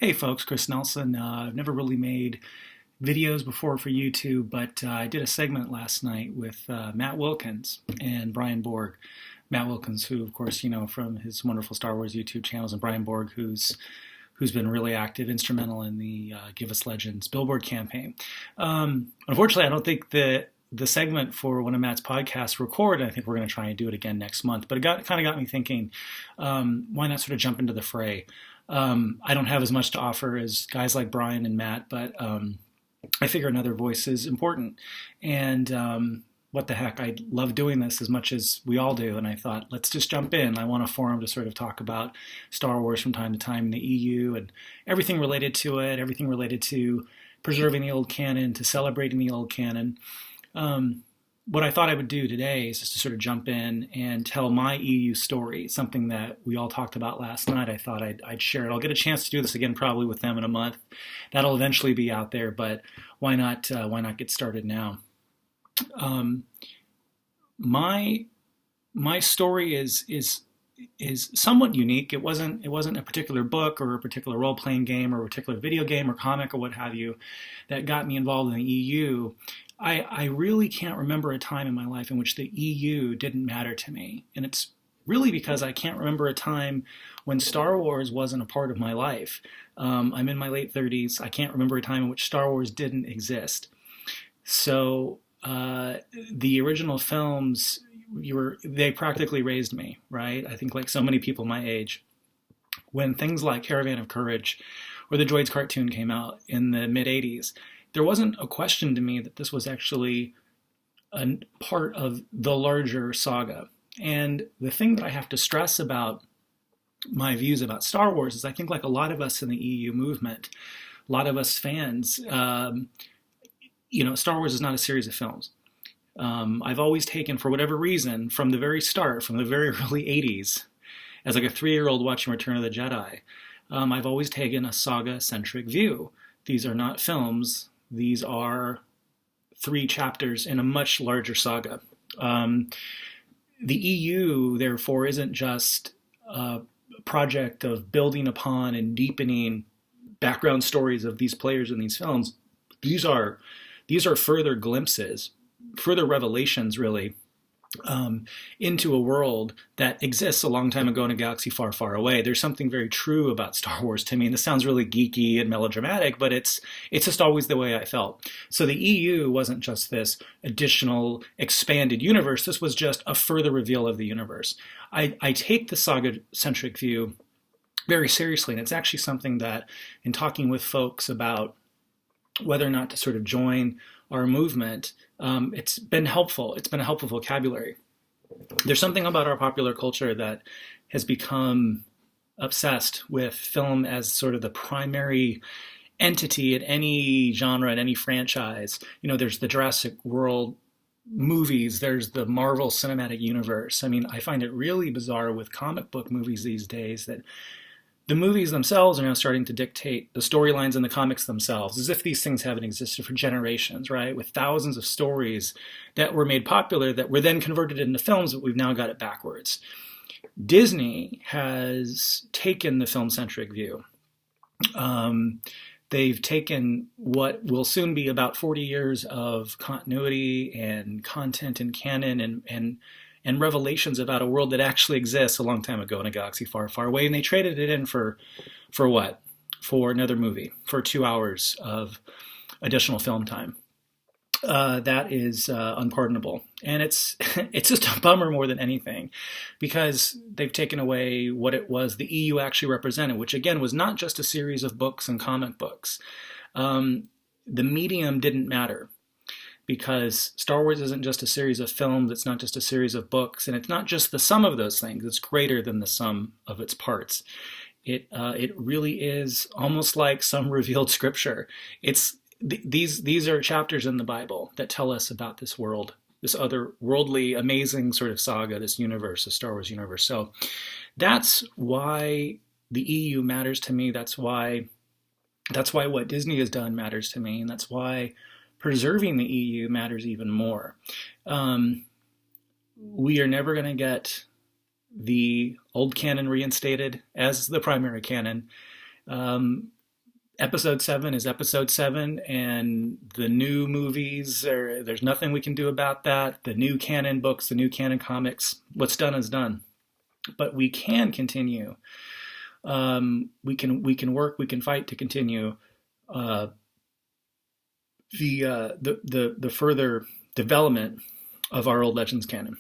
Hey folks, Chris Nelson. I've never really made videos before for YouTube, but I did a segment last night with Matt Wilkins and Brian Borg. Matt Wilkins, who of course you know from his wonderful Star Wars YouTube channels, and Brian Borg, who's been really active, instrumental in the Give Us Legends billboard campaign. Unfortunately, I don't think the segment for one of Matt's podcasts recorded. I think we're going to try and do it again next month. But it kind of got me thinking, why not sort of jump into the fray? I don't have as much to offer as guys like Brian and Matt, but I figure another voice is important. And what the heck, I love doing this as much as we all do. And I thought, let's just jump in. I want a forum to sort of talk about Star Wars from time to time in the EU and everything related to it, everything related to preserving the old canon, to celebrating the old canon. What I thought I would do today is just to sort of jump in and tell my EU story, something that we all talked about last night. I thought I'd share it. I'll get a chance to do this again probably with them in a month. That'll eventually be out there, but why not get started now? My story is somewhat unique. It wasn't a particular book or a particular role-playing game or a particular video game or comic or what have you that got me involved in the EU. I really can't remember a time in my life in which the EU didn't matter to me. And it's really because I can't remember a time when Star Wars wasn't a part of my life. I'm in my late 30s. I can't remember a time in which Star Wars didn't exist. So the original films, they practically raised me, right? I think like so many people my age, when things like Caravan of Courage or the Droids cartoon came out in the mid 80s, there wasn't a question to me that this was actually a part of the larger saga. And the thing that I have to stress about my views about Star Wars is I think like a lot of us in the EU movement, a lot of us fans, Star Wars is not a series of films. I've always taken, for whatever reason, from the very start, from the very early 80s, as like a 3-year-old watching Return of the Jedi, I've always taken a saga-centric view. These are not films. These are 3 chapters in a much larger saga. The EU, therefore, isn't just a project of building upon and deepening background stories of these players in these films. These are further glimpses, further revelations, really, into a world that exists a long time ago in a galaxy far, far away. There's something very true about Star Wars to me, and this sounds really geeky and melodramatic, but it's just always the way I felt. So the EU wasn't just this additional expanded universe. This was just a further reveal of the universe. I take the saga-centric view very seriously, and it's actually something that, in talking with folks about whether or not to sort of join our movement, it's been helpful. It's been a helpful vocabulary. There's something about our popular culture that has become obsessed with film as sort of the primary entity in any genre, in any franchise. There's the Jurassic World movies, there's the Marvel Cinematic Universe. I mean, I find it really bizarre with comic book movies these days that the movies themselves are now starting to dictate the storylines in the comics themselves, as if these things haven't existed for generations, right? With thousands of stories that were made popular that were then converted into films, but we've now got it backwards. Disney has taken the film-centric view. They've taken what will soon be about 40 years of continuity and content and canon and revelations about a world that actually exists a long time ago in a galaxy far, far away. And they traded it in for what? For another movie, for 2 hours of additional film time. That is unpardonable. And it's just a bummer more than anything, because they've taken away what it was the EU actually represented, which again was not just a series of books and comic books. The medium didn't matter, because Star Wars isn't just a series of films, it's not just a series of books, and it's not just the sum of those things, it's greater than the sum of its parts. It really is almost like some revealed scripture. These are chapters in the Bible that tell us about this world, this other worldly, amazing sort of saga, this universe, the Star Wars universe. So that's why the EU matters to me. That's why what Disney has done matters to me, and that's why preserving the EU matters even more. We are never going to get the old canon reinstated as the primary canon. Episode 7 is episode 7, and the new movies, there's nothing we can do about that. The new canon books, the new canon comics, what's done is done. But we can continue. We can work, we can fight to continue the further development of our old Legends canon.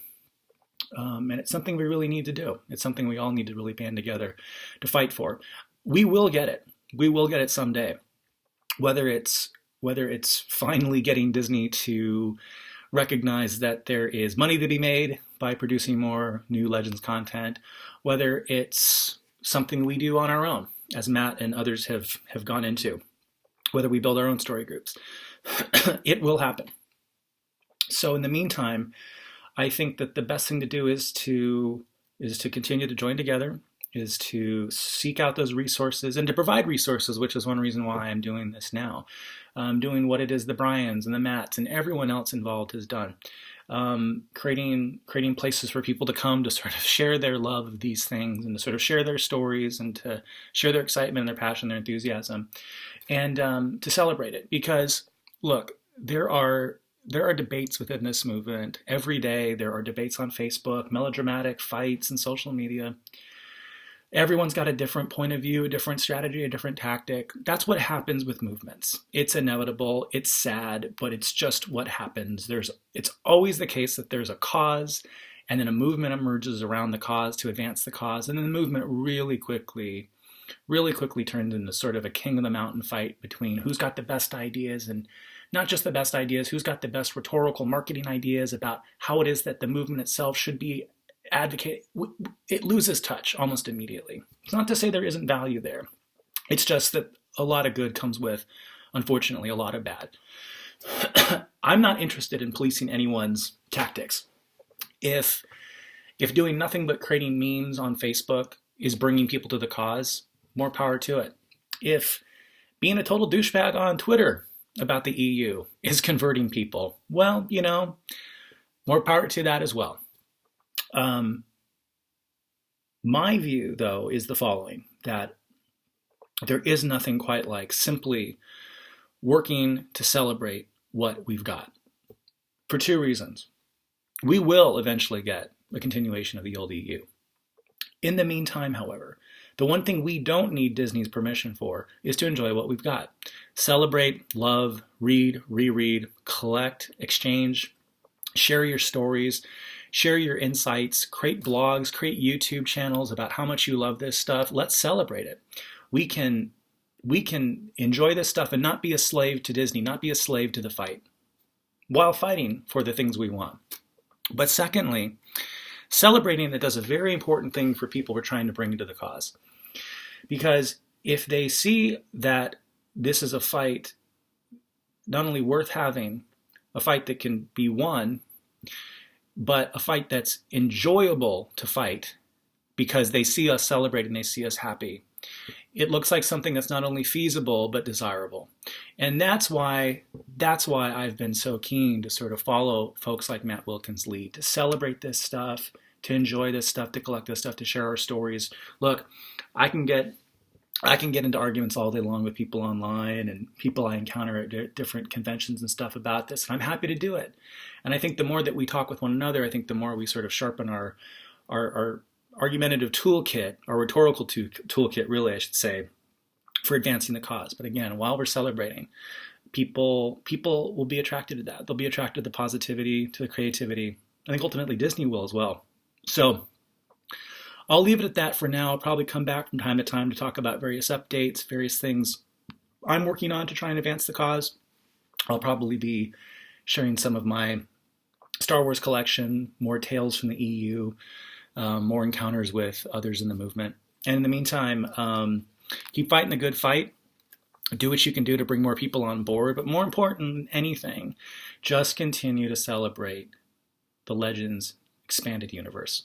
And it's something we really need to do. It's something we all need to really band together to fight for. We will get it. We will get it someday. Whether it's finally getting Disney to recognize that there is money to be made by producing more new Legends content, whether it's something we do on our own, as Matt and others have gone into, whether we build our own story groups, it will happen. So in the meantime, I think that the best thing to do is to continue to join together, is to seek out those resources and to provide resources, which is one reason why I'm doing this now. Doing what it is the Bryans and the Matts and everyone else involved has done. Creating places for people to come to sort of share their love of these things and to sort of share their stories and to share their excitement and their passion, their enthusiasm, and to celebrate it. Because, look, there are debates within this movement. Every day there are debates on Facebook, melodramatic fights and social media. Everyone's got a different point of view, a different strategy, a different tactic. That's what happens with movements. It's inevitable, it's sad, but it's just what happens. It's always the case that there's a cause, and then a movement emerges around the cause to advance the cause, and then the movement really quickly turns into sort of a king of the mountain fight between who's got the best ideas, and not just the best ideas, who's got the best rhetorical marketing ideas about how it is that the movement itself should be advocate. It loses touch almost immediately. It's not to say there isn't value there. It's just that a lot of good comes with, unfortunately, a lot of bad. I'm not interested in policing anyone's tactics. If doing nothing but creating memes on Facebook is bringing people to the cause, more power to it. If being a total douchebag on Twitter about the EU is converting people, well, more power to that as well. My view, though, is the following, that there is nothing quite like simply working to celebrate what we've got, for two reasons. We will eventually get a continuation of the old EU. In the meantime, however, the one thing we don't need Disney's permission for is to enjoy what we've got. Celebrate, love, read, reread, collect, exchange, share your stories, share your insights, create blogs, create YouTube channels about how much you love this stuff. Let's celebrate it. We can enjoy this stuff and not be a slave to Disney, not be a slave to the fight, while fighting for the things we want. But secondly, celebrating that does a very important thing for people we're trying to bring into the cause. Because if they see that this is a fight not only worth having, a fight that can be won, but a fight that's enjoyable to fight because they see us celebrating, they see us happy, it looks like something that's not only feasible but desirable. And that's why I've been so keen to sort of follow folks like Matt Wilkins' lead, to celebrate this stuff, to enjoy this stuff, to collect this stuff, to share our stories. Look, I can get into arguments all day long with people online and people I encounter at different conventions and stuff about this, and I'm happy to do it. And I think the more that we talk with one another, I think the more we sort of sharpen our argumentative toolkit, our rhetorical toolkit, really, I should say, for advancing the cause. But again, while we're celebrating, people will be attracted to that. They'll be attracted to the positivity, to the creativity. I think ultimately Disney will as well. So I'll leave it at that for now. I'll probably come back from time to time to talk about various updates, various things I'm working on to try and advance the cause. I'll probably be sharing some of my Star Wars collection, more tales from the EU, more encounters with others in the movement. And in the meantime, keep fighting the good fight. Do what you can do to bring more people on board. But more important than anything, just continue to celebrate the Legends expanded universe.